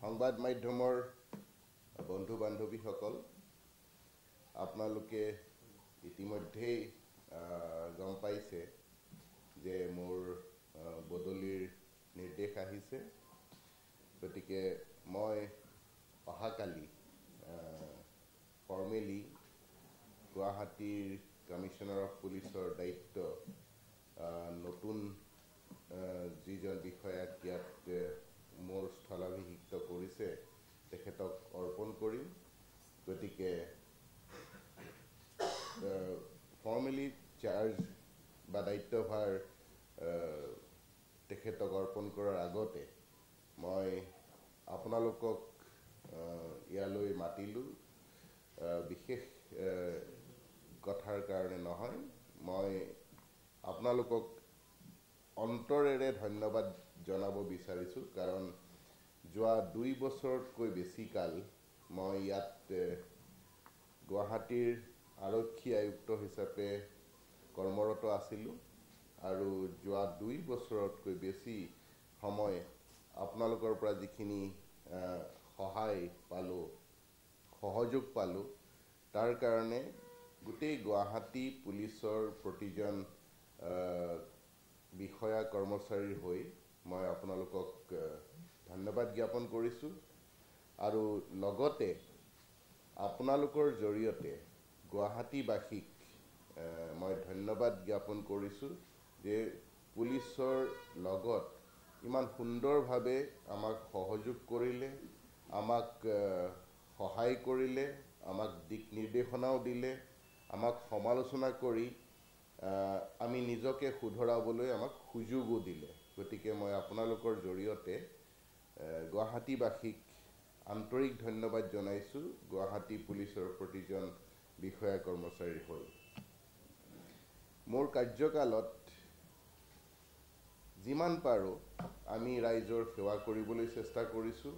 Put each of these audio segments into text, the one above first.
সংবাদ মাধ্যমৰ বন্ধু বান্ধৱীসকল, আপোনালোকে ইতিমধ্যেই গম পাইছে যে মোৰ বদলিৰ নিৰ্দেশ আহিছে। গতিকে মই অহাকালি ফৰ্মেলি গুৱাহাটীৰ কমিশনাৰ অফ পুলিচৰ দায়িত্ব নতুন যিজন বিষয়াক ইয়াত মোৰ স্থলাভিষিক্ত কৰিছে তেখেতক অৰ্পণ কৰিম। গতিকে ফৰ্মেলি চাৰ্জ বা দায়িত্বভাৰ তেখেতক অৰ্পণ কৰাৰ আগতে মই আপোনালোকক ইয়ালৈ মাতিলোঁ বিশেষ কথাৰ কাৰণে নহয়, মই আপোনালোকক অন্তৰেৰে ধন্যবাদ জনাব বিচাৰিছোঁ, কাৰণ যোৱা 2 বছৰতকৈ বেছি কাল মই ইয়াত গুৱাহাটীৰ আৰক্ষী আয়ুক্ত হিচাপে কৰ্মৰত আছিলোঁ আৰু যোৱা 2 বছৰতকৈ বেছি সময় আপোনালোকৰ পৰা যিখিনি সহায় পালোঁ, সহযোগ পালোঁ, তাৰ কাৰণে গোটেই গুৱাহাটী পুলিচৰ প্ৰতিজন বিষয়া কৰ্মচাৰীৰ হৈ মই আপোনালোকক ধন্যবাদ জ্ঞাপন কৰিছোঁ আৰু লগতে আপোনালোকৰ জৰিয়তে গুৱাহাটীবাসীক মই ধন্যবাদ জ্ঞাপন কৰিছোঁ যে পুলিচৰ লগত ইমান সুন্দৰভাৱে আমাক সহযোগ কৰিলে, আমাক সহায় কৰিলে, আমাক দিক নিৰ্দেশনাও দিলে, আমাক সমালোচনা কৰি আমি নিজকে শুধৰাবলৈ আমাক সুযোগো দিলে। গতিকে মই আপোনালোকৰ জৰিয়তে গুৱাহাটীবাসীক আন্তৰিক ধন্যবাদ জনাইছোঁ গুৱাহাটী পুলিচৰ প্ৰতিজন বিষয়া কৰ্মচাৰীৰ হৈ। মোৰ কাৰ্যকালত যিমান পাৰোঁ আমি ৰাইজৰ সেৱা কৰিবলৈ চেষ্টা কৰিছোঁ।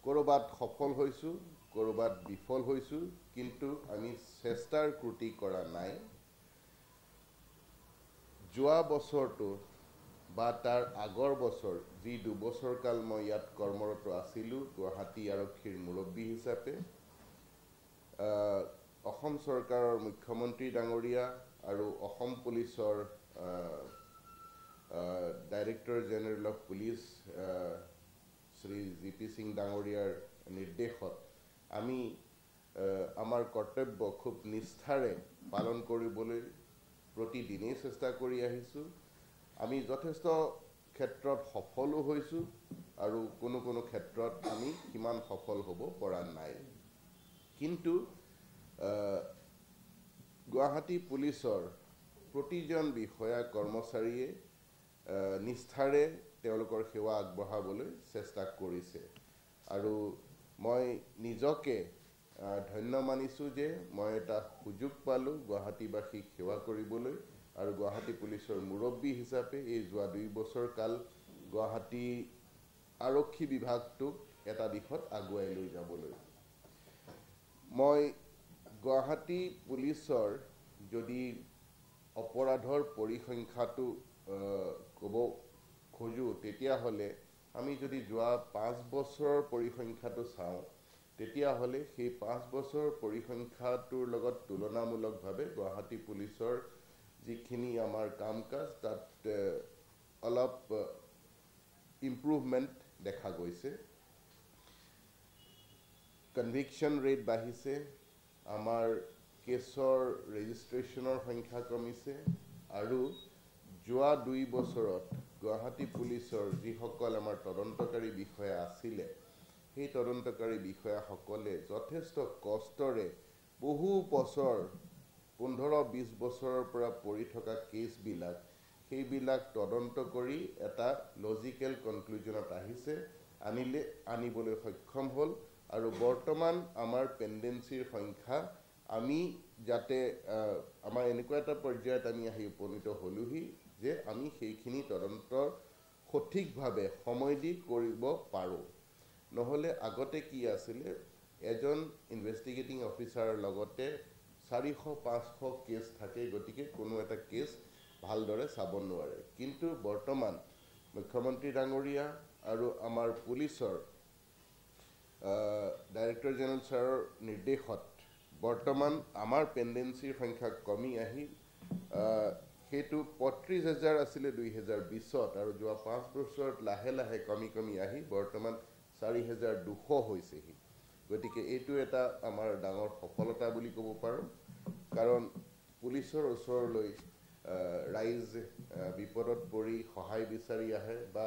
ক'ৰবাত সফল হৈছোঁ, ক'ৰবাত বিফল হৈছোঁ, কিন্তু আমি চেষ্টাৰ ত্ৰুটি কৰা নাই। যোৱা বছৰটো বা তাৰ আগৰ বছৰ যি 2 বছৰ কাল মই ইয়াত কৰ্মৰত আছিলোঁ গুৱাহাটী আৰক্ষীৰ মুৰব্বী হিচাপে, অসম চৰকাৰৰ মুখ্যমন্ত্ৰী ডাঙৰীয়া আৰু অসম পুলিচৰ director general of police Shri GP Singh ডাঙৰীয়াৰ নিৰ্দেশত আমি আমাৰ কৰ্তব্য খুব নিষ্ঠাৰে পালন কৰিবলৈ প্ৰতিদিনেই চেষ্টা কৰি আহিছোঁ। আমি যথেষ্ট ক্ষেত্ৰত সফলো হৈছোঁ আৰু কোনো ক্ষেত্ৰত আমি সিমান সফল হ'ব পৰা নাই। কিন্তু গুৱাহাটী পুলিচৰ প্ৰতিজন বিষয়া কৰ্মচাৰীয়ে নিষ্ঠাৰে তেওঁলোকৰ সেৱা আগবঢ়াবলৈ চেষ্টা কৰিছে আৰু মই নিজকে ধন্য মানিছোঁ যে মই এটা সুযোগ পালোঁ গুৱাহাটীবাসীক সেৱা কৰিবলৈ আৰু গুৱাহাটী পুলিচৰ মুৰব্বী হিচাপে এই যোৱা 2 বছৰ কাল গুৱাহাটী আৰক্ষী বিভাগটোক এটা দিশত আগুৱাই লৈ যাবলৈ। মই গুৱাহাটী পুলিচৰ যদি অপৰাধৰ পৰিসংখ্যাটো ক'ব খোজোঁ, তেতিয়াহ'লে আমি যদি যোৱা 5 বছৰৰ পৰিসংখ্যাটো চাওঁ, তেতিয়াহ'লে সেই 5 বছৰৰ পৰিসংখ্যাটোৰ লগত তুলনামূলকভাৱে গুৱাহাটী পুলিচৰ যিখিনি আমাৰ কাম কাজ তাত অলপ ইম্প্ৰুভমেণ্ট দেখা গৈছে। কনভিকশ্যন ৰেট বাঢ়িছে, আমাৰ কেছৰ ৰেজিষ্ট্ৰেশ্যনৰ সংখ্যা কমিছে আৰু যোৱা 2 বছৰত গুৱাহাটী পুলিচৰ যিসকল আমাৰ তদন্তকাৰী বিষয়া আছিলে, সেই তদন্তকাৰী বিষয়াসকলে যথেষ্ট কষ্টৰে বহু বছৰ 15-20 বছৰৰ পৰা পৰি থকা কেছবিলাক সেইবিলাক তদন্ত কৰি এটা লজিকেল কনক্লুজনত আনিবলৈ সক্ষম হ'ল আৰু বৰ্তমান আমাৰ পেণ্ডেঞ্চিৰ সংখ্যা আমি যাতে আমাৰ এনেকুৱা এটা পৰ্যায়ত আমি আহি উপনীত হ'লোহি যে আমি সেইখিনি তদন্ত সঠিকভাৱে সময় দি কৰিব পাৰোঁ। নহ'লে আগতে কি আছিলে, এজন ইনভেষ্টিগেটিং অফিচাৰৰ লগতে 400-500 কেছ থাকে, গতিকে কোনো এটা কেছ ভালদৰে চাব নোৱাৰে। কিন্তু বৰ্তমান মুখ্যমন্ত্ৰী ডাঙৰীয়া আৰু আমাৰ পুলিচৰ ডাইৰেক্টৰ জেনেৰেল ছাৰৰ নিৰ্দেশত বৰ্তমান আমাৰ পেণ্ডেঞ্চিৰ সংখ্যা কমি আহি সেইটো ৩৫,০০০ আছিলে ২০২০ত, আৰু যোৱা ৫ বছৰত লাহে লাহে কমি কমি আহি বৰ্তমান ৪,২০০ হৈছেহি। গতিকে এইটো এটা আমাৰ ডাঙৰ সফলতা বুলি ক'ব পাৰোঁ, কাৰণ পুলিচৰ ওচৰলৈ ৰাইজ বিপদত পৰি সহায় বিচাৰি আহে বা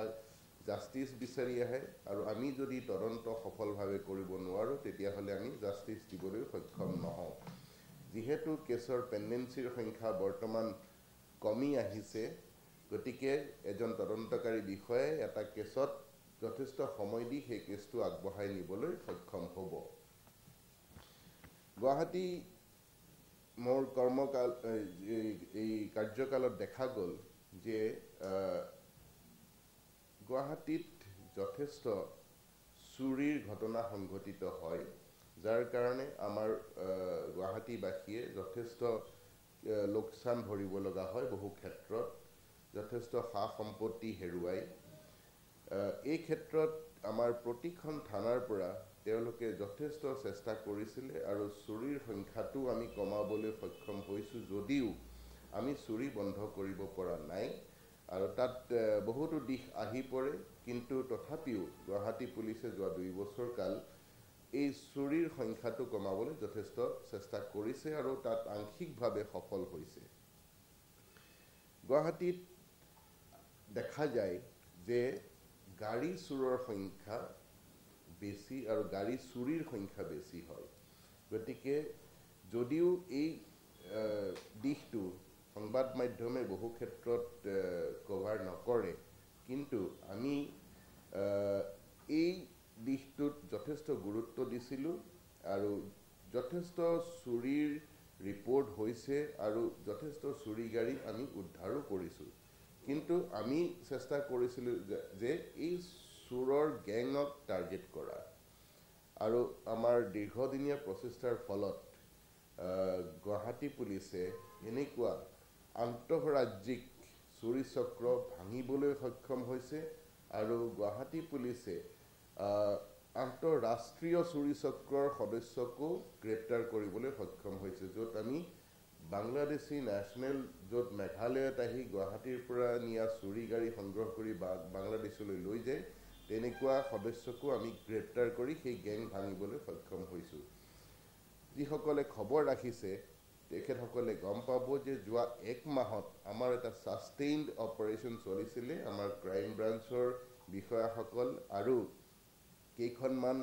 জাষ্টিচ বিচাৰি আহে, আৰু আমি যদি তদন্ত সফলভাৱে কৰিব নোৱাৰোঁ তেতিয়াহ'লে আমি জাষ্টিচ দিবলৈ সক্ষম নহওঁ। যিহেতু কেছৰ পেণ্ডেঞ্চিৰ সংখ্যা বৰ্তমান কমি আহিছে, গতিকে এজন তদন্তকাৰী বিষয়াই এটা কেছত যথেষ্ট সময় দি সেই কেছটো আগবঢ়াই নিবলৈ সক্ষম হ'ব। গুৱাহাটী মোৰ কৰ্মকাল এই কাৰ্যকালত দেখা গ'ল যে গুৱাহাটীত যথেষ্ট চুৰিৰ ঘটনা সংঘটিত হয়, যাৰ কাৰণে আমাৰ গুৱাহাটীবাসীয়ে যথেষ্ট লোকচান ভৰিব লগা হয়। বহু ক্ষেত্ৰত যথেষ্ট সা সম্পত্তি হেৰুৱাই। এই ক্ষেত্ৰত আমাৰ প্ৰতিখন থানাৰ পৰা তেওঁলোকে যথেষ্ট চেষ্টা কৰিছিলে, আৰু চুৰিৰ সংখ্যাটো আমি কমাবলৈ সক্ষম হৈছোঁ, যদিও আমি চুৰি বন্ধ কৰিব পৰা নাই। আৰু তাত বহুতো দিশ আহি পৰে, কিন্তু তথাপিও গুৱাহাটী পুলিচে যোৱা ২ বছৰ কাল এই চুৰিৰ সংখ্যাটো কমাবলৈ যথেষ্ট চেষ্টা কৰিছে, আৰু তাত আংশিকভাৱে সফল হৈছে। গুৱাহাটীত দেখা যায় যে গাড়ী চুৰৰ সংখ্যা বেছি আৰু গাড়ী চুৰিৰ সংখ্যা বেছি হয়। গতিকে যদিও এই দিশটো সংবাদ মাধ্যমে বহু ক্ষেত্ৰত কভাৰ নকৰে, কিন্তু আমি এই দিশটোত যথেষ্ট গুৰুত্ব দিছিলোঁ, আৰু যথেষ্ট চুৰিৰ ৰিপৰ্ট হৈছে, আৰু যথেষ্ট চুৰি গাড়ী আমি উদ্ধাৰো কৰিছোঁ। কিন্তু আমি চেষ্টা কৰিছিলোঁ যে এই চোৰৰ গেঙক টাৰ্গেট কৰা, আৰু আমাৰ দীৰ্ঘদিনীয়া প্ৰচেষ্টাৰ ফলত গুৱাহাটী পুলিচে এনেকুৱা আন্তঃৰাজ্যিক চুৰি চক্ৰ ভাঙিবলৈ সক্ষম হৈছে, আৰু গুৱাহাটী পুলিচে আন্তঃৰাষ্ট্ৰীয় চুৰি চক্ৰৰ সদস্যকো গ্ৰেপ্তাৰ কৰিবলৈ সক্ষম হৈছে, য'ত আমি বাংলাদেশী নেশ্যনেল, য'ত মেঘালয়ত আহি গুৱাহাটীৰ পৰা নিয়া চুৰি গাড়ী সংগ্ৰহ কৰি বাংলাদেশলৈ লৈ যায়, তেনেকুৱা সদস্যকো আমি গ্ৰেপ্তাৰ কৰি সেই গেং ভাঙিবলৈ সক্ষম হৈছোঁ। যিসকলে খবৰ ৰাখিছে তেখেতসকলে গম পাব যে যোৱা ১ মাহত আমাৰ এটা ছাষ্টেইনড অপাৰেশ্যন চলিছিলে। আমাৰ ক্ৰাইম ব্ৰাঞ্চৰ বিষয়াসকল আৰু কেইখনমান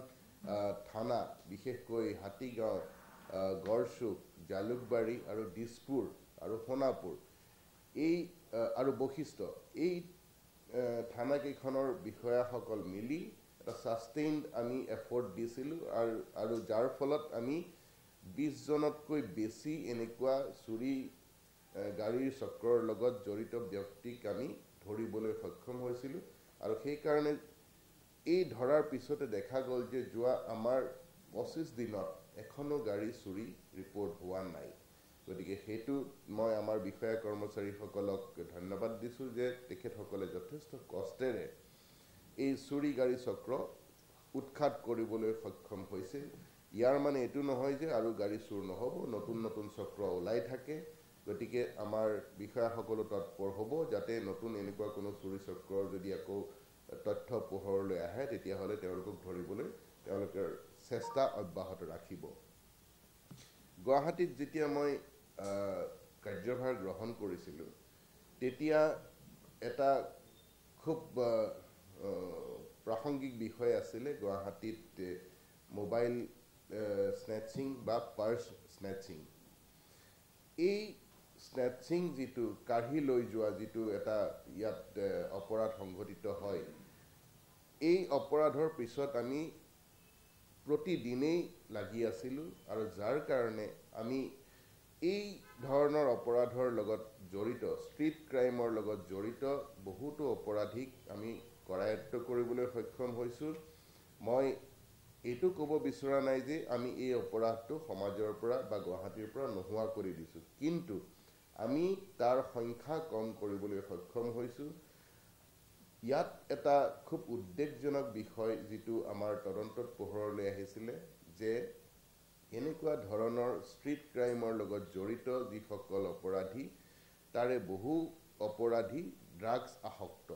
থানা, বিশেষকৈ হাতীগাঁও, গড়চুক, জালুকবাৰী আৰু দিছপুৰ আৰু সোণাপুৰ, এই আৰু বশিষ্ঠ, এই থানাকেইখনৰ বিষয়াসকল মিলি এটা ছাষ্টেইনড আমি এফৰ্ট দিছিলোঁ, আৰু যাৰ ফলত আমি ২০ জনতকৈ বেছি এনেকুৱা চুৰি গাড়ীৰ চক্ৰৰ লগত জড়িত ব্যক্তিক আমি ধৰিবলৈ সক্ষম হৈছিলোঁ। আৰু সেইকাৰণে এই ধৰাৰ পিছতে দেখা গ'ল যে যোৱা আমাৰ ২৫ দিনত এখনো গাড়ী চুৰি ৰিপৰ্ট হোৱা নাই। গতিকে সেইটো মই আমাৰ বিষয়া কৰ্মচাৰীসকলক ধন্যবাদ দিছোঁ যে তেখেতসকলে যথেষ্ট কষ্টেৰে এই চুৰি গাড়ী চক্ৰ উৎখাত কৰিবলৈ সক্ষম হৈছে। ইয়াৰ মানে এইটো নহয় যে আৰু গাড়ী চুৰ নহ'ব, নতুন নতুন চক্ৰ ওলাই থাকে। গতিকে আমাৰ বিষয়াসকলো তৎপৰ হ'ব, যাতে নতুন এনেকুৱা কোনো চুৰি চক্ৰৰ যদি আকৌ তথ্য পোহৰলৈ আহে তেতিয়াহ'লে তেওঁলোকক ধৰিবলৈ তেওঁলোকৰ চেষ্টা অব্যাহত ৰাখিব। গুৱাহাটীত যেতিয়া মই কাৰ্যভাৰ গ্ৰহণ কৰিছিলোঁ, তেতিয়া এটা খুব প্ৰাসংগিক বিষয় আছিলে গুৱাহাটীত মোবাইল স্নেটচিং বা পাৰ্চ স্নেটচিং। এই স্নেটচিং যিটো কাঢ়ি লৈ যোৱা যিটো এটা ইয়াত অপৰাধ সংঘটিত হয়, এই অপৰাধৰ পিছত আমি প্ৰতিদিনেই লাগি আছিলোঁ, আৰু যাৰ কাৰণে আমি এই ধৰণৰ অপৰাধৰ লগত জড়িত, ষ্ট্ৰীট ক্ৰাইমৰ লগত জড়িত বহুতো অপৰাধীক আমি কৰায়ত্ব কৰিবলৈ সক্ষম হৈছোঁ। মই এইটো ক'ব বিচৰা নাই যে আমি এই অপৰাধটো সমাজৰ পৰা বা গুৱাহাটীৰ পৰা নোহোৱা কৰি দিছোঁ, কিন্তু আমি তাৰ সংখ্যা কম কৰিবলৈ সক্ষম হৈছোঁ। ইয়াত এটা খুব উদ্বেগজনক বিষয় যেটো আমাৰ তদন্তত পোহৰলৈ আহিছিলে যে এনেকুৱা ধৰণৰ ষ্ট্ৰীট ক্ৰাইমৰ লগত জড়িত যিসকল অপৰাধী তাৰে বহু অপৰাধী ড্ৰাগছ আসক্ত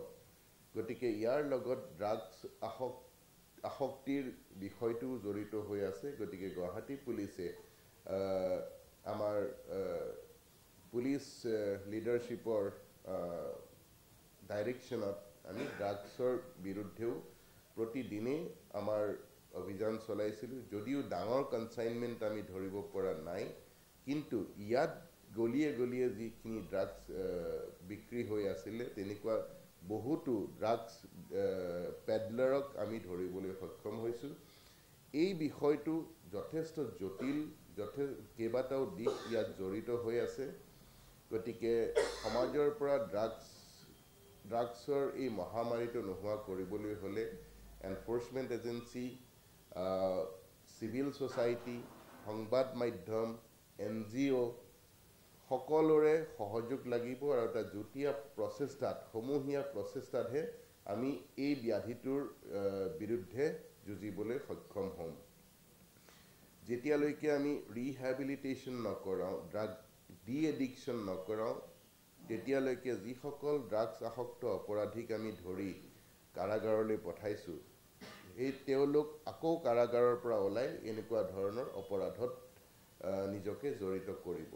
গতিকে ইয়াৰ লগত ড্ৰাগছ আসক্তিৰ বিষয়টো জড়িত হৈ আছে গতিকে গুৱাহাটী পুলিচে আমাৰ পুলিচ লিডাৰশ্বিপৰ ডাইৰেকশ্যনত আমি ড্ৰাগছৰ বিৰুদ্ধেও প্ৰতিদিনেই আমাৰ অভিযান চলাইছিলোঁ যদিও ডাঙৰ কনচাইনমেণ্ট আমি ধৰিব পৰা নাই কিন্তু ইয়াত গলিয়ে গলিয়ে যিখিনি ড্ৰাগছ বিক্ৰী হৈ আছিলে তেনেকুৱা বহুতো ড্ৰাগছ পেডলাৰক আমি ধৰিবলৈ সক্ষম হৈছোঁ এই বিষয়টো যথেষ্ট জটিল কেইবাটাও দিশ ইয়াত জড়িত হৈ আছে গতিকে সমাজৰ পৰা ড্ৰাগছৰ এই মহামাৰীটো নোহোৱা কৰিবলৈ হ'লে এনফৰ্চমেণ্ট এজেঞ্চি চিভিল ছ'চাইটি সংবাদ মাধ্যম NGO সকলোৰে সহযোগ লাগিব আৰু এটা যুটীয়া সমূহীয়া প্ৰচেষ্টাতহে আমি এই ব্যাধিটোৰ বিৰুদ্ধে যুঁজিবলৈ সক্ষম হ'ম যেতিয়ালৈকে আমি ৰিহেবিলিটেশ্যন নকৰাওঁ ড্ৰাগ ডি-এডিকশ্যন নকৰাওঁ তেতিয়ালৈকে যিসকল ড্ৰাগছ আসক্ত অপৰাধীক আমি ধৰি কাৰাগাৰলৈ পঠাইছোঁ তেওঁলোক আকৌ কাৰাগাৰৰ পৰা ওলাই এনেকুৱা ধৰণৰ অপৰাধত নিজকে জড়িত কৰিব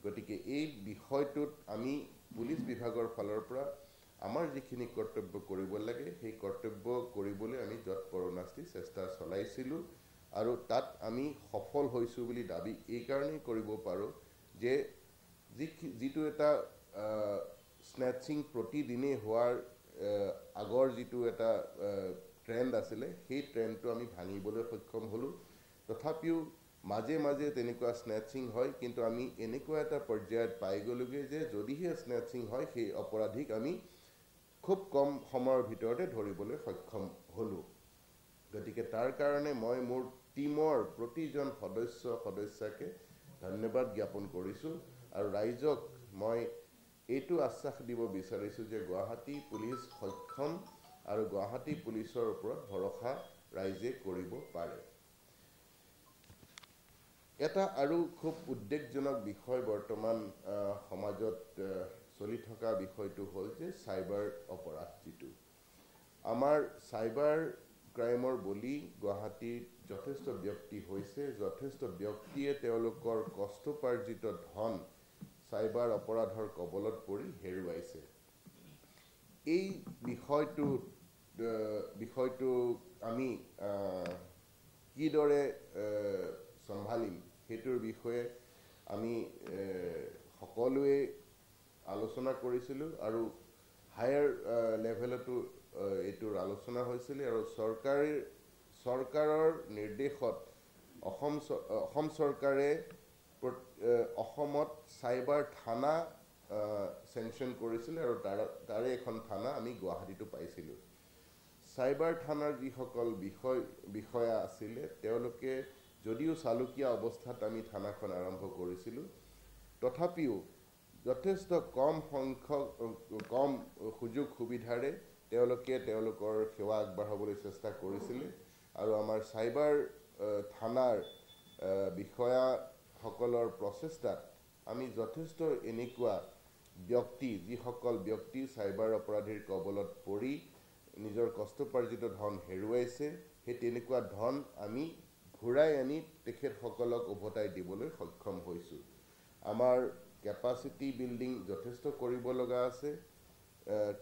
গতিকে এই বিষয়টোত আমি পুলিচ বিভাগৰ ফালৰ পৰা আমাৰ যিখিনি কৰ্তব্য কৰিব লাগে সেই কৰ্তব্য কৰিবলৈ আমি যৎপৰোনাস্তি চেষ্টা চলাইছিলোঁ আৰু তাত আমি সফল হৈছোঁ বুলি দাবী এইকাৰণেই কৰিব পাৰোঁ যে যিটো এটা স্নেচিং প্ৰতিদিনেই হোৱাৰ আগৰ যিটো এটা ট্ৰেণ্ড আছিলে সেই ট্ৰেণ্ডটো আমি ভাঙিবলৈ সক্ষম হ'লোঁ তথাপিও মাজে মাজে তেনেকুৱা স্নেচিং হয় কিন্তু আমি এনেকুৱা এটা পৰ্যায়ত পাই গ'লোগৈ যে যদিহে স্নেচিং হয় সেই অপৰাধীক আমি খুব কম সময়ৰ ভিতৰতে ধৰিবলৈ সক্ষম হ'লোঁ গতিকে তাৰ কাৰণে মই মোৰ টীমৰ প্ৰতিজন সদস্যকে ধন্যবাদ জ্ঞাপন কৰিছোঁ আৰু ৰাইজক মই এইটো আশ্বাস দিব বিচাৰিছোঁ যে গুৱাহাটী পুলিচ সক্ষম আৰু গুৱাহাটী পুলিচৰ ওপৰত ভৰসা ৰাইজে কৰিব পাৰে এটা আৰু খুব উদ্বেগজনক বিষয় বৰ্তমান সমাজত চলি থকা বিষয়টো হ'ল যে চাইবাৰ অপৰাধ যিটো আমাৰ চাইবাৰ ক্ৰাইমৰ বলি গুৱাহাটীত যথেষ্ট ব্যক্তি হৈছে যথেষ্ট ব্যক্তিয়ে তেওঁলোকৰ কষ্টোপাৰ্জিত ধন চাইবাৰ অপৰাধৰ কবলত পৰি হেৰুৱাইছে এই বিষয়টো আমি কিদৰে চম্ভালিম সেইটোৰ বিষয়ে আমি সকলোৱে আলোচনা কৰিছিলোঁ আৰু হায়াৰ লেভেলতো এইটোৰ আলোচনা হৈছিলে আৰু চৰকাৰৰ নিৰ্দেশত অসম চৰকাৰে অসমত চাইবাৰ থানা চেংচন কৰিছিলে আৰু তাৰে এখন থানা আমি গুৱাহাটীতো পাইছিলোঁ চাইবাৰ থানাৰ যিসকল বিষয়া আছিলে তেওঁলোকে যদিও চালুকীয়া অৱস্থাত আমি থানাখন আৰম্ভ কৰিছিলোঁ তথাপিও যথেষ্ট কম সুযোগ সুবিধাৰে তেওঁলোকে তেওঁলোকৰ সেৱা আগবঢ়াবলৈ চেষ্টা কৰিছিলে আৰু আমাৰ চাইবাৰ থানাৰ বিষয়াসকলৰ প্ৰচেষ্টাত আমি যথেষ্ট এনেকুৱা যিসকল ব্যক্তি চাইবাৰ অপৰাধীৰ কবলত পৰি নিজৰ কষ্টোপাৰ্জিত ধন হেৰুৱাইছে সেই তেনেকুৱা ধন আমি ঘূৰাই আনি তেখেতসকলক উভতাই দিবলৈ সক্ষম হৈছোঁ আমাৰ কেপাচিটি বিল্ডিং যথেষ্ট কৰিব লগা আছে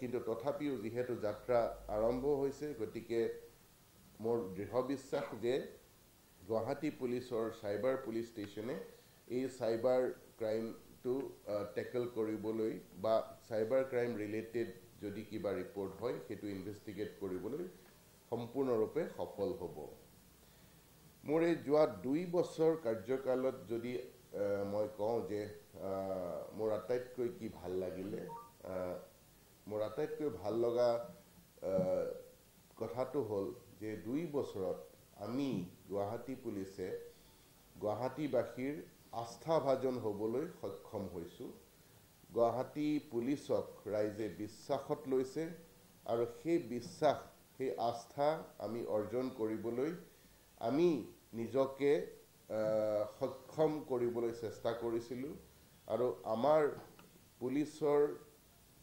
কিন্তু তথাপিও যিহেতু যাত্ৰা আৰম্ভ হৈছে গতিকে মোৰ দৃঢ় বিশ্বাস যে গুৱাহাটী পুলিচৰ চাইবাৰ পুলিচ ষ্টেচনে এই চাইবাৰ ক্ৰাইমটো টেকল কৰিবলৈ বা চাইবাৰ ক্ৰাইম ৰিলেটেড যদি কিবা ৰিপৰ্ট হয় সেইটো ইনভেষ্টিগেট কৰিবলৈ সম্পূৰ্ণৰূপে সফল হ'ব মোৰ এই যোৱা 2 বছৰ কাৰ্যকালত যদি মই কওঁ যে মোৰ আটাইতকৈ কি ভাল লাগিলে মোৰ আটাইতকৈ ভাল লগা কথাটো হ'ল যে 2 বছৰত আমি গুৱাহাটী পুলিচে গুৱাহাটীবাসীৰ আস্থাভাজন হ'বলৈ সক্ষম হৈছোঁ গুৱাহাটী পুলিচক ৰাইজে বিশ্বাসত লৈছে আৰু সেই বিশ্বাস সেই আস্থা আমি অৰ্জন কৰিবলৈ আমি নিজকে সক্ষম কৰিবলৈ চেষ্টা কৰিছিলোঁ আৰু আমাৰ পুলিচৰ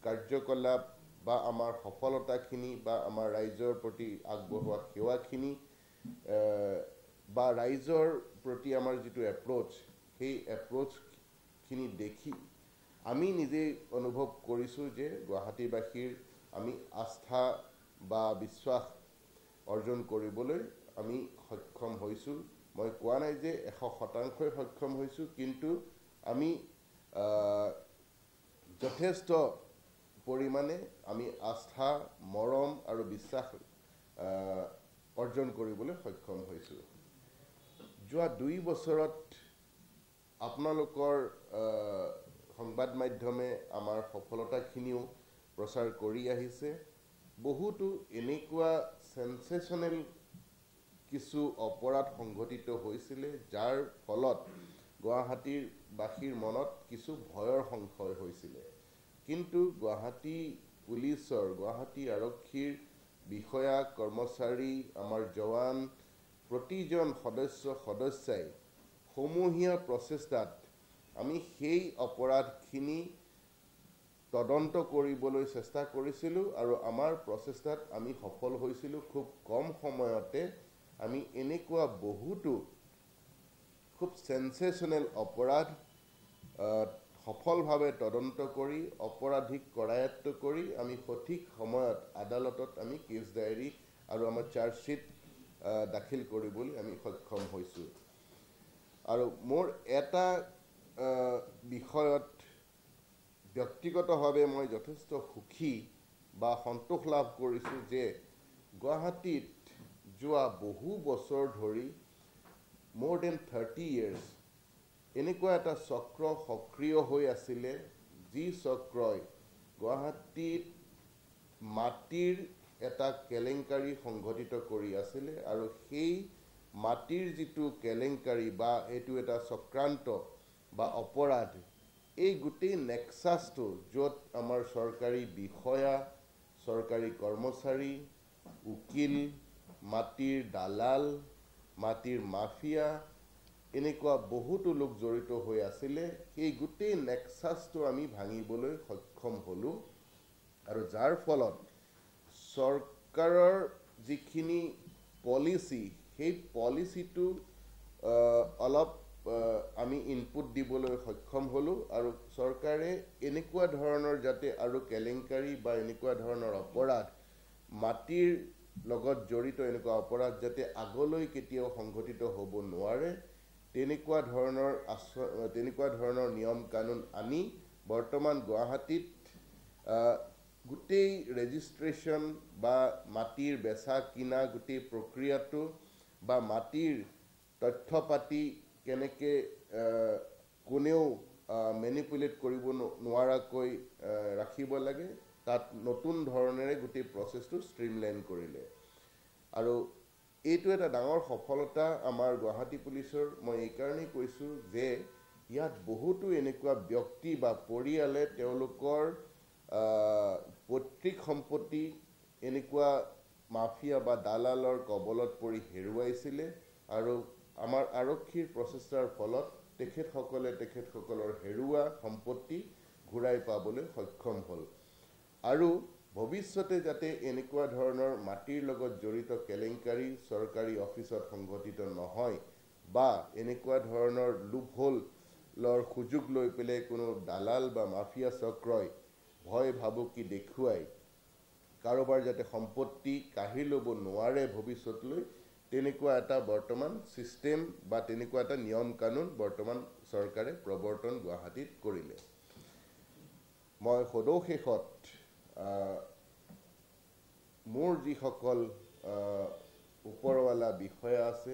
কাৰ্যকলাপ বা আমাৰ সফলতাখিনি বা আমাৰ ৰাইজৰ প্ৰতি আগবঢ়োৱা সেৱাখিনি বা ৰাইজৰ প্ৰতি আমাৰ যিটো এপ্ৰ'চ সেই এপ্ৰ'চখিনি দেখি আমি নিজেই অনুভৱ কৰিছোঁ যে গুৱাহাটীবাসীৰ আমি আস্থা বা বিশ্বাস অৰ্জন কৰিবলৈ আমি সক্ষম হৈছোঁ। মই কোৱা নাই যে 100% সক্ষম হৈছোঁ, কিন্তু আমি যথেষ্ট পৰিমাণে আমি আস্থা, মৰম আৰু বিশ্বাস অৰ্জন কৰিবলৈ সক্ষম হৈছোঁ। যোৱা 2 বছৰত আপোনালোকৰ সংবাদ মাধ্যমে আমাৰ সফলতাখিনিও প্ৰচাৰ কৰি আহিছে। বহুতো এনেকুৱা সেন্সেশ্যনেল কিছু অপৰাধ সংঘটিত হৈছিলে যাৰ ফলত গুৱাহাটীৰ বাসীৰ মনত কিছু ভয়ৰ সংশয় হৈছিলে, কিন্তু গুৱাহাটী পুলিচৰ, গুৱাহাটী আৰক্ষীৰ বিষয়া কৰ্মচাৰী, আমাৰ জৱান, প্ৰতিজন সদস্যাই সমূহীয়া প্ৰচেষ্টাত আমি সেই অপৰাধখিনি তদন্ত কৰিবলৈ চেষ্টা কৰিছিলোঁ আৰু আমাৰ প্ৰচেষ্টাত আমি সফল হৈছিলোঁ। খুব কম সময়তে আমি এনেকুৱা বহুতো খুব সেন্সেশ্যনেল অপৰাধ সফলভাৱে তদন্ত কৰি অপৰাধীক কৰায়ত্ব কৰি আমি সঠিক সময়ত আদালতত আমি কেছ ডায়েৰী আৰু আমাৰ চাৰ্জশ্বীট দাখিল কৰিবলৈ আমি সক্ষম হৈছোঁ। আৰু মোৰ এটা বিষয়ত ব্যক্তিগতভাৱে মই যথেষ্ট সুখী বা সন্তোষ লাভ কৰিছোঁ যে গুৱাহাটীত যোৱা বহু বছৰ ধৰি more than 30 years এনেকুৱা এটা চক্ৰ সক্ৰিয় হৈ আছিলে, যি চক্ৰই গুৱাহাটীত মাটিৰ এটা কেলেংকাৰী সংঘটিত কৰি আছিলে আৰু সেই মাটিৰ যিটো কেলেংকাৰী বা এইটো এটা চক্ৰান্ত বা অপৰাধ, এই গোটেই নেক্সাছটো য'ত আমাৰ চৰকাৰী বিষয়া, চৰকাৰী কৰ্মচাৰী, উকিল, মাটিৰ দালাল, মাটিৰ মাফিয়া, এনেকুৱা বহুতো লোক জড়িত হৈ আছিলে, সেই গোটেই নেক্সাছটো আমি ভাঙিবলৈ সক্ষম হ'লোঁ আৰু যাৰ ফলত চৰকাৰৰ যিখিনি পলিচি, সেই পলিচিটো অলপ আমি ইনপুট দিবলৈ সক্ষম হ'লোঁ আৰু চৰকাৰে এনেকুৱা ধৰণৰ যাতে আৰু কেলেংকাৰী বা এনেকুৱা ধৰণৰ অপৰাধ, মাটিৰ লগত জড়িত এনেকুৱা অপৰাধ যাতে আগলৈ কেতিয়াও সংঘটিত হ'ব নোৱাৰে, তেনেকুৱা ধৰণৰ নিয়ম কানুন আনি বৰ্তমান গুৱাহাটীত গোটেই ৰেজিষ্ট্ৰেশ্যন বা মাটিৰ বেচা কিনা গোটেই প্ৰক্ৰিয়াটো বা মাটিৰ তথ্য পাতি কেনেকৈ কোনেও মেনিপুলেট কৰিব নোৱাৰাকৈ ৰাখিব লাগে, তাত নতুন ধৰণেৰে গোটেই প্ৰচেছটো ষ্ট্ৰীমলাইন কৰিলে। আৰু এইটো এটা ডাঙৰ সফলতা আমাৰ গুৱাহাটী পুলিচৰ। মই এইকাৰণেই কৈছোঁ যে ইয়াত বহুতো এনেকুৱা ব্যক্তি বা পৰিয়ালে তেওঁলোকৰ পৈতৃক সম্পত্তি এনেকুৱা মাফিয়া বা দালালৰ কবলত পৰি হেৰুৱাইছিলে আৰু আমাৰ আৰক্ষীৰ প্ৰচেষ্টাৰ ফলত তেখেতসকলৰ হেৰুৱা সম্পত্তি ঘূৰাই পাবলৈ সক্ষম হ'ল। আৰু ভৱিষ্যতে যাতে এনেকুৱা ধৰণৰ মাটিৰ লগত জড়িত কেলেংকাৰী চৰকাৰী অফিচত সংঘটিত নহয় বা এনেকুৱা ধৰণৰ লুপহোলৰ সুযোগ লৈ পেলাই কোনো দালাল বা মাফিয়া চক্ৰই ভয় ভাবুকি দেখুৱাই কাৰোবাৰ যাতে সম্পত্তি কাঢ়ি ল'ব নোৱাৰে ভৱিষ্যতলৈ, তেনেকুৱা এটা বৰ্তমান ছিষ্টেম বা তেনেকুৱা এটা নিয়ম কানুন বৰ্তমান চৰকাৰে প্ৰৱৰ্তন গুৱাহাটীত কৰিলে। মই সদৌ মোৰ যিসকল ওপৰৱালা বিষয়া আছে,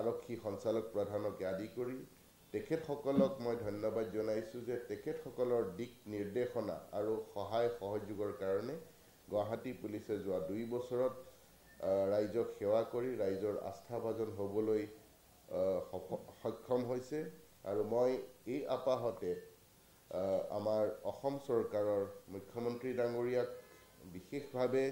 আৰক্ষী সঞ্চালক প্ৰধানকে আদি কৰি তেখেতসকলক মই ধন্যবাদ জনাইছোঁ যে তেখেতসকলৰ দিক নিৰ্দেশনা আৰু সহায় সহযোগৰ কাৰণে গুৱাহাটী পুলিচে যোৱা 2 বছৰত ৰাইজক সেৱা কৰি ৰাইজৰ আস্থাভাজন হ'বলৈ সক্ষম হৈছে। আৰু মই এই আপাহতে আমাৰ অসম চৰকাৰৰ মুখ্যমন্ত্ৰী ডাঙৰীয়াক বিশেষভাৱে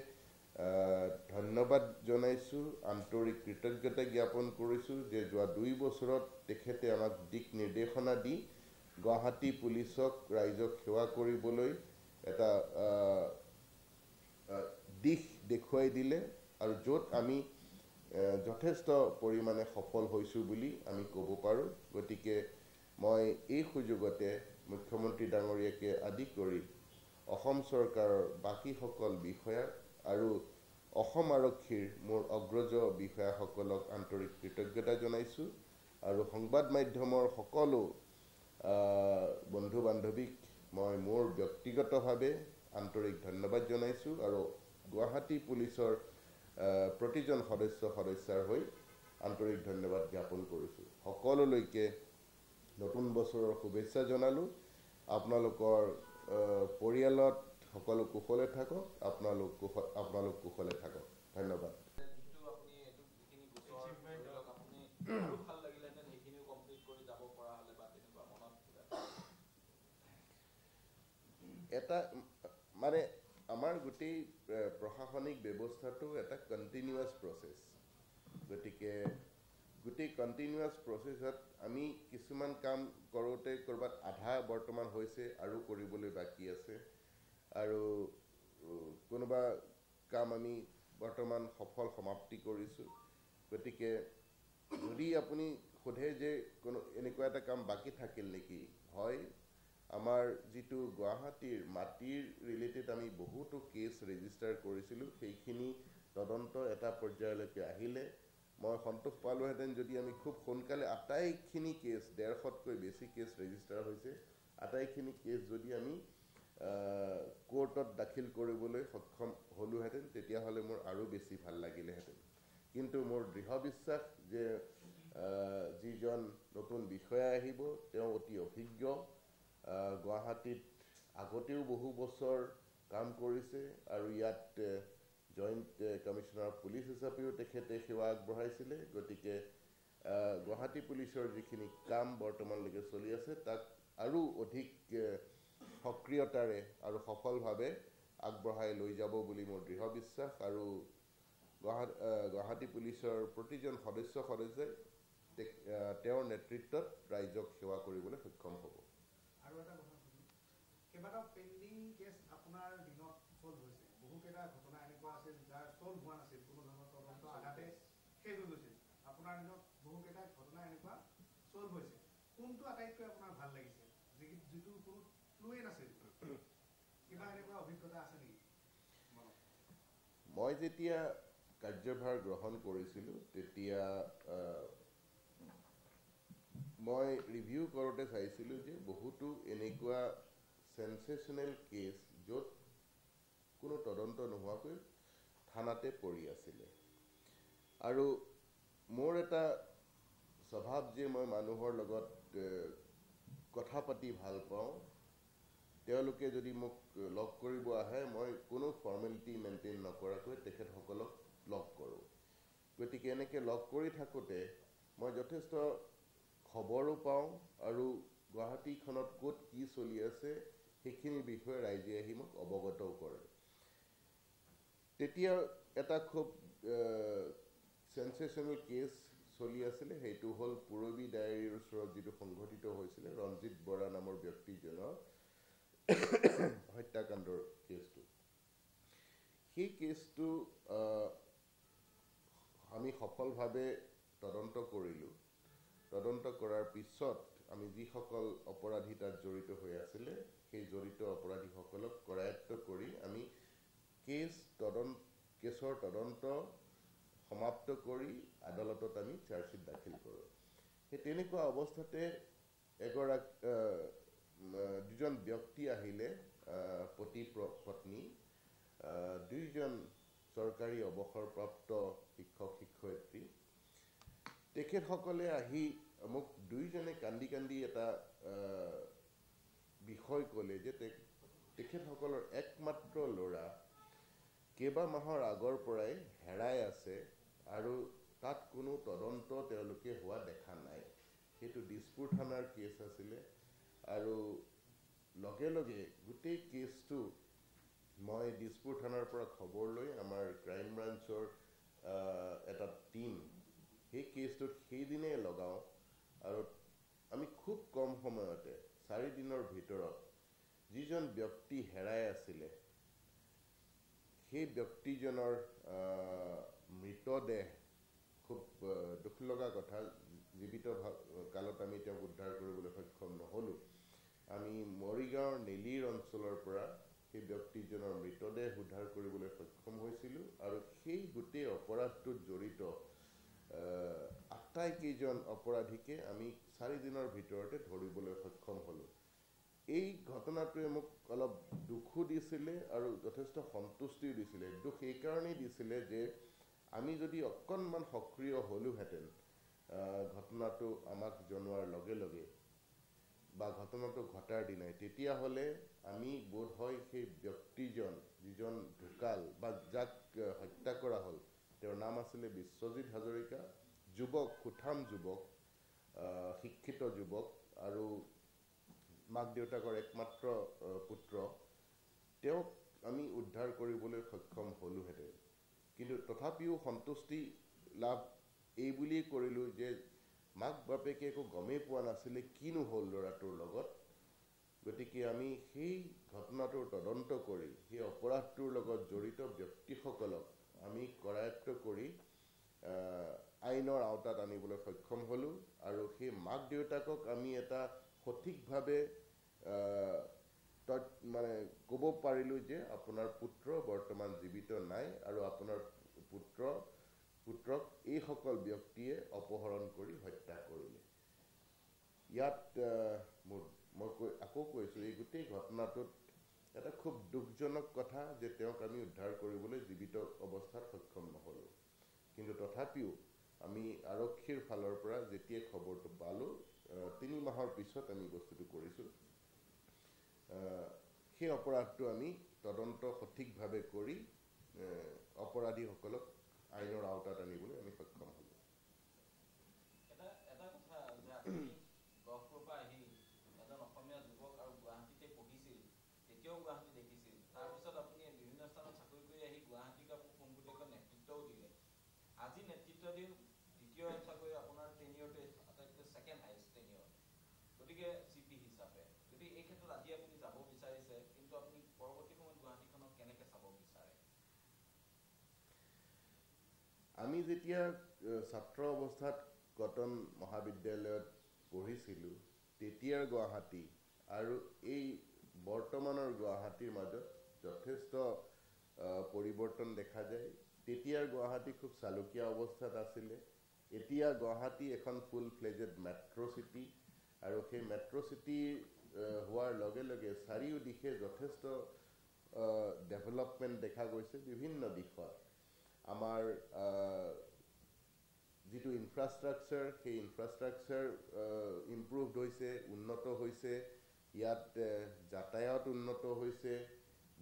ধন্যবাদ জনাইছোঁ, আন্তৰিক কৃতজ্ঞতা জ্ঞাপন কৰিছোঁ যে যোৱা 2 বছৰত তেখেতে আমাক দিক নিৰ্দেশনা দি গুৱাহাটী পুলিচক ৰাইজক সেৱা কৰিবলৈ এটা দিশ দেখুৱাই দিলে আৰু য'ত আমি যথেষ্ট পৰিমাণে সফল হৈছোঁ বুলি আমি ক'ব পাৰোঁ। গতিকে মই এই সুযোগতে মুখ্যমন্ত্ৰী ডাঙৰীয়াকে আদি কৰি অসম চৰকাৰৰ বাকীসকল বিষয়া আৰু অসম আৰক্ষীৰ মোৰ অগ্ৰজ বিষয়াসকলক আন্তৰিক কৃতজ্ঞতা জনাইছোঁ আৰু সংবাদ মাধ্যমৰ সকলো বন্ধু বান্ধৱীক মই মোৰ ব্যক্তিগতভাৱে আন্তৰিক ধন্যবাদ জনাইছোঁ আৰু গুৱাহাটী পুলিচৰ প্ৰতিজন সদস্যাৰ হৈ আন্তৰিক ধন্যবাদ জ্ঞাপন কৰিছোঁ। সকলোলৈকে নতুন বছৰৰ শুভেচ্ছা জনালোঁ। আপোনালোকৰ পৰিয়ালত সকলো কুশলে থাকক, আপোনালোক কুশলে থাকক। ধন্যবাদ। এটা মানে আমাৰ গোটেই প্ৰশাসনিক ব্যৱস্থাটো এটা কণ্টিনিউৱাছ প্ৰচেছ। গতিকে গোটেই কণ্টিনিউৱাছ প্ৰচেছত আমি কিছুমান কাম কৰোঁতে ক'ৰবাত আধা বৰ্তমান হৈছে আৰু কৰিবলৈ বাকী আছে, আৰু কোনোবা কাম আমি বৰ্তমান সফল সমাপ্তি কৰিছোঁ। গতিকে যদি আপুনি সোধে যে কোনো এনেকুৱা এটা কাম বাকী থাকিল নেকি, হয়, আমাৰ যিটো গুৱাহাটীৰ মাটিৰ ৰিলেটেড আমি বহুতো কেছ ৰেজিষ্টাৰ কৰিছিলোঁ, সেইখিনি তদন্ত এটা পৰ্যায়লৈকে আহিলে মই সন্তোষ পালোহেঁতেন যদি আমি খুব সোনকালে আটাইখিনি কেছ 150তকৈ বেছি কেছ ৰেজিষ্টাৰ হৈছে, আটাইখিনি কেছ যদি আমি কোৰ্টত দাখিল কৰিবলৈ সক্ষম হ'লোহেঁতেন, তেতিয়াহ'লে মোৰ আৰু বেছি ভাল লাগিলেহেঁতেন। কিন্তু মোৰ দৃঢ় বিশ্বাস যে যিজন নতুন বিষয়া আহিব তেওঁ অতি অভিজ্ঞ, গুৱাহাটীত আগতেও বহু বছৰ কাম কৰিছে আৰু ইয়াত জইণ্ট কমিশ্যনাৰ পুলিচ হিচাপেও তেখেতে সেৱা আগবঢ়াইছিলে। গতিকে গুৱাহাটী পুলিচৰ যিখিনি কাম বৰ্তমানলৈকে চলি আছে তাক আৰু অধিক সক্ৰিয়তাৰে আৰু সফলভাৱে আগবঢ়াই লৈ যাব বুলি মোৰ দৃঢ় বিশ্বাস, আৰু গুৱাহাটী পুলিচৰ প্ৰতিজন সদস্যই তেওঁৰ নেতৃত্বত ৰাইজক সেৱা কৰিবলৈ সক্ষম হ'ব। আৰু এটা কথা কেইবাটাও পেণ্ডিং কেছ আপোনাৰ দিনত ছল্ভ হৈছে, বহুকেইটা ঘটনা এনেকুৱা আছিল যাৰ ছল্ভ হোৱা নাছিল, কোনো ধৰণৰ তদন্ত আধাতে শেষ হৈ গৈছিল। আপোনাৰ দিনত বহুকেইটা ঘটনা এনেকুৱা ছল্ভ হৈছে, কোনটো আটাইতকৈ আপোনাৰ ভাল লাগিছে, যিটো কোনো ক্লুৱে নাছিল? কিবা এনেকুৱা অভিজ্ঞতা আছে নেকি? মই যেতিয়া কাৰ্যভাৰ গ্ৰহণ কৰিছিলোঁ তেতিয়া মই ৰিভিউ কৰোঁতে চাইছিলোঁ যে বহুতো এনেকুৱা চেনচেশ্যনেল কেছ য'ত কোনো তদন্ত নোহোৱাকৈ থানাতে পৰি আছিলে। আৰু মোৰ এটা স্বভাৱ যে মই মানুহৰ লগত কথা পাতি ভাল পাওঁ। তেওঁলোকে যদি মোক লগ কৰিব আহে মই কোনো ফৰ্মেলিটি মেইনটেইন নকৰাকৈ তেখেতসকলক লগ কৰোঁ। গতিকে এনেকৈ লগ কৰি থাকোঁতে মই যথেষ্ট খবৰো পাওঁ আৰু গুৱাহাটীখনত ক'ত কি চলি আছে সেইখিনিৰ বিষয়ে ৰাইজে আহি মোক অৱগতও কৰে। তেতিয়া এটা খুব চেনচেশ্যনেল কেছ চলি আছিলে, সেইটো হ'ল পুৰবী ডায়েৰীৰ ওচৰত যিটো সংঘটিত হৈছিলে ৰঞ্জিত বৰা নামৰ ব্যক্তিজনৰ হত্যাকাণ্ডৰ কেছটো। সেই কেছটো আমি সফলভাৱে তদন্ত কৰিলোঁ। তদন্ত কৰাৰ পিছত আমি যিসকল অপৰাধী তাত জড়িত হৈ আছিলে সেই জড়িত অপৰাধীসকলক কৰায়ত্ব কৰি আমি কেছৰ তদন্ত সমাপ্ত কৰি আদালতত আমি চাৰ্জশ্বীট দাখিল কৰোঁ। সেই তেনেকুৱা অৱস্থাতে দুজন ব্যক্তি আহিলে, পতি পত্নী, দুইজন চৰকাৰী অৱসৰপ্ৰাপ্ত শিক্ষক শিক্ষয়িত্ৰী। তেখেতসকলে আহি মোক দুইজনে কান্দি কান্দি এটা বিষয় ক'লে যে তেখেতসকলৰ একমাত্ৰ ল'ৰা কেইবা মাহৰ আগৰ পৰাই হেৰাই আছে আৰু তাত কোনো তদন্ত তেওঁলোকে হোৱা দেখা নাই। সেইটো দিছপুৰ থানাৰ কেছ আছিলে আৰু লগে লগে গোটেই কেছটো মই দিছপুৰ থানাৰ পৰা খবৰ লৈ আমাৰ ক্ৰাইম ব্ৰাঞ্চৰ এটা টীম সেই কেছটোত সেইদিনে লগাওঁ আৰু আমি খুব কম সময়তে 4 দিনৰ ভিতৰত যিজন ব্যক্তি হেৰাই আছিলে সেই ব্যক্তিজনৰ মৃতদেহ খুব দুখ লগা কথা জীৱিত কালত আমি তেওঁক উদ্ধাৰ কৰিবলৈ সক্ষম নহ'লোঁ। আমি মৰিগাঁৱৰ নেলিৰ অঞ্চলৰ পৰা সেই ব্যক্তিজনৰ মৃতদেহ উদ্ধাৰ কৰিবলৈ সক্ষম হৈছিলোঁ আৰু সেই গোটেই অপৰাধটোত জড়িত আটাইকেইজন অপৰাধীকে আমি 4 দিনৰ ভিতৰতে ধৰিবলৈ সক্ষম হ'লোঁ। এই ঘটনাটোৱে মোক অলপ দুখো দিছিলে আৰু যথেষ্ট সন্তুষ্টিও দিছিলে। দুখ এইকাৰণেই দিছিলে যে আমি যদি অকণমান সক্ৰিয় হ'লোহেঁতেন ঘটনাটো আমাক জনোৱাৰ লগে লগে বা ঘটনাটো ঘটাৰ দিনাই, তেতিয়াহ'লে আমি বোধহয় সেই ব্যক্তিজন যিজন ঢুকাল বা যাক হত্যা কৰা হ'ল, তেওঁৰ নাম আছিলে বিশ্বজিৎ হাজৰিকা, যুৱক, সুঠাম যুৱক, শিক্ষিত যুৱক আৰু মাক দেউতাকৰ একমাত্ৰ পুত্ৰ, তেওঁক আমি উদ্ধাৰ কৰিবলৈ সক্ষম হ'লোহেঁতেন। কিন্তু তথাপিও সন্তুষ্টি লাভ এই বুলিয়েই কৰিলোঁ যে মাক বাপেকে একো গমেই পোৱা নাছিলে কিনো হ'ল ল'ৰাটোৰ লগত। গতিকে আমি সেই ঘটনাটোৰ তদন্ত কৰি সেই অপৰাধটোৰ লগত জড়িত ব্যক্তিসকলক আমি কৰায়ত্ব কৰি আইনৰ আওতাত আনিবলৈ সক্ষম হ'লোঁ আৰু সেই মাক দেউতাকক আমি এটা সঠিকভাৱে মানে ক'ব পাৰিলোঁ যে আপোনাৰ পুত্ৰ বৰ্তমান জীৱিত নাই আৰু আপোনাৰ পুত্ৰক এইসকল ব্যক্তিয়ে অপহৰণ কৰি হত্যা কৰিলে। ইয়াত মই আকৌ কৈছোঁ এই গোটেই ঘটনাটোত এটা খুব দুখজনক কথা যে তেওঁক আমি উদ্ধাৰ কৰিবলৈ জীৱিত অৱস্থাত সক্ষম নহ'লোঁ। কিন্তু তথাপিও আমি আৰক্ষীৰ ফালৰ পৰা যেতিয়াই খবৰটো পালোঁ 3 মাহৰ পিছত আমি বস্তুটো কৰিছোঁ। সেই অপৰাধটো আমি তদন্ত সঠিকভাৱে কৰি অপৰাধীসকলক আইনৰ আওতাত আনিবলৈ আমি সক্ষম হ'লোঁ। এটা কথা যে আপুনি গহপুৰৰ পৰা আহি এজন অসমীয়া যুৱক আৰু গুৱাহাটীতে পঢ়িছিল, তেতিয়াও গুৱাহাটী দেখিছিল, তাৰপিছত আপুনি বিভিন্ন স্থানত চাকৰি কৰি আহি গুৱাহাটীক আপুনি পোনপটীয়াকৈ নেতৃত্বও দিলে। আজি নেতৃত্ব দি দ্বিতীয় চাকৰি আপোনাৰ টেনিয়ৰটো আটাইতকৈ ছেকেণ্ড হাইয়েষ্ট টেনিয়ৰ, গতিকে CP হিচাপে যদি এই ক্ষেত্ৰত আজি আপুনি যাব বিচাৰিছে, কিন্তু আপুনি পৰৱৰ্তী সময়ত গুৱাহাটীখনক কেনেকৈ চাব বিচাৰে? আমি যেতিয়া ছাত্ৰ অৱস্থাত কটন মহাবিদ্যালয়ত পঢ়িছিলোঁ তেতিয়াৰ গুৱাহাটী আৰু এই বৰ্তমানৰ গুৱাহাটীৰ মাজত যথেষ্ট পৰিৱৰ্তন দেখা যায়। তেতিয়াৰ গুৱাহাটী খুব চালুকীয়া অৱস্থাত আছিলে। এতিয়া গুৱাহাটী এখন ফুল ফ্লেজেড মেট্ৰ' চিটি আৰু সেই মেট্ৰ' চিটি হোৱাৰ লগে লগে চাৰিওদিশে যথেষ্ট ডেভেলপমেণ্ট দেখা গৈছে বিভিন্ন দিশত। আমাৰ যিটো ইনফ্ৰাষ্ট্ৰাকচাৰ সেই ইনফ্ৰাষ্ট্ৰাকচাৰ ইম্প্ৰুভড হৈছে, উন্নত হৈছে। ইয়াত যাতায়াত উন্নত হৈছে,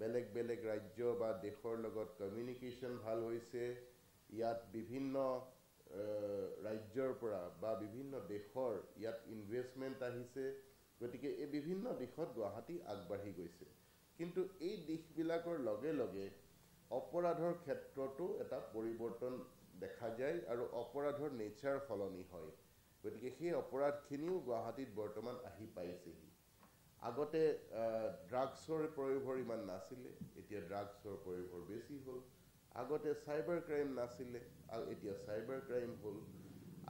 বেলেগ বেলেগ ৰাজ্য বা দেশৰ লগত কমিউনিকেশ্যন ভাল হৈছে। ইয়াত বিভিন্ন ৰাজ্যৰ পৰা বা বিভিন্ন দেশৰ ইয়াত ইনভেষ্টমেণ্ট আহিছে। গতিকে এই বিভিন্ন দিশত গুৱাহাটী আগবাঢ়ি গৈছে। কিন্তু এই দিশবিলাকৰ লগে লগে অপৰাধৰ ক্ষেত্ৰতো এটা পৰিৱৰ্তন দেখা যায় আৰু অপৰাধৰ নেচাৰ সলনি হয়। গতিকে সেই অপৰাধখিনিও গুৱাহাটীত বৰ্তমান আহি পাইছেহি। আগতে ড্ৰাগছৰ প্ৰয়োভৰ ইমান নাছিলে, এতিয়া ড্ৰাগছৰ প্ৰয়োভৰ বেছি হ'ল। আগতে চাইবাৰ ক্ৰাইম নাছিলে, এতিয়া চাইবাৰ ক্ৰাইম হ'ল।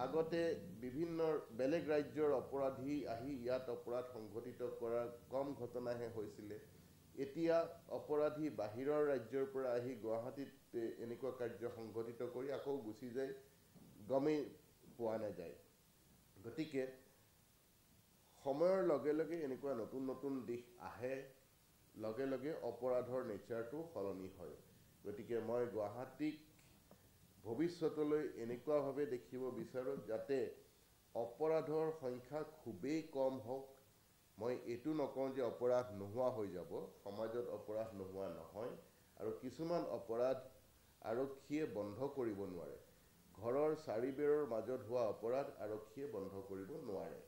আগতে বিভিন্ন বেলেগ ৰাজ্যৰ অপৰাধী আহি ইয়াত অপৰাধ সংঘটিত কৰাৰ কম ঘটনাহে হৈছিলে। এতিয়া অপৰাধী বাহিৰৰ ৰাজ্যৰ পৰা আহি গুৱাহাটীত এনেকুৱা কাৰ্য সংঘটিত কৰি আকৌ গুচি যায়, গমেই পোৱা নাযায়। গতিকে সময়ৰ লগে লগে এনেকুৱা নতুন নতুন দিশ আহে, লগে লগে অপৰাধৰ নেচাৰটো সলনি হয়। গতিকে মই গুৱাহাটীক ভৱিষ্যতলৈ এনেকুৱাভাৱে দেখিব বিচাৰোঁ যাতে অপৰাধৰ সংখ্যা খুবেই কম হওক। মই এইটো নকওঁ যে অপৰাধ নোহোৱা হৈ যাব, সমাজত অপৰাধ নোহোৱা নহয়। আৰু কিছুমান অপৰাধ আৰক্ষীয়ে বন্ধ কৰিব নোৱাৰে। ঘৰৰ চাৰিবেৰৰ মাজত হোৱা অপৰাধ আৰক্ষীয়ে বন্ধ কৰিব নোৱাৰে।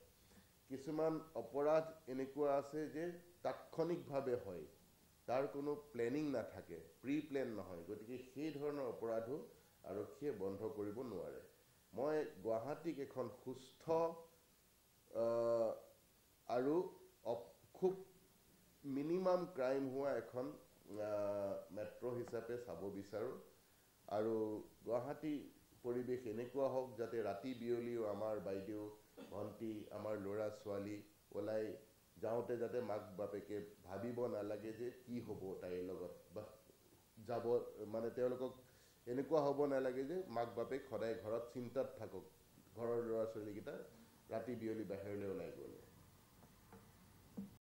কিছুমান অপৰাধ এনেকুৱা আছে যে তাৎক্ষণিকভাৱে হয়, তাৰ কোনো প্লেনিং নাথাকে, প্ৰি প্লেন নহয়, গতিকে সেই ধৰণৰ অপৰাধো আৰক্ষীয়ে বন্ধ কৰিব নোৱাৰে। মই গুৱাহাটীক এখন সুস্থ আৰু খুব মিনিমাম ক্ৰাইম হোৱা এখন মেট্ৰ' হিচাপে চাব বিচাৰোঁ। আৰু গুৱাহাটী পৰিৱেশ এনেকুৱা হওক যাতে ৰাতি বিয়লিও আমাৰ বাইদেউ ভণ্টি আমাৰ ল'ৰা ছোৱালী ওলাই যাওঁতে যাতে মাক বাপেকে ভাবিব নালাগে যে কি হ'ব তাইৰ লগত, বা যাব মানে তেওঁলোকক এনেকুৱা হ'ব নালাগে যে মাক বাপেক সদায় ঘৰত চিন্তাত থাকক ঘৰৰ ল'ৰা ছোৱালীকেইটা ৰাতি বিয়লি বাহিৰলৈ ওলাই গ'লে।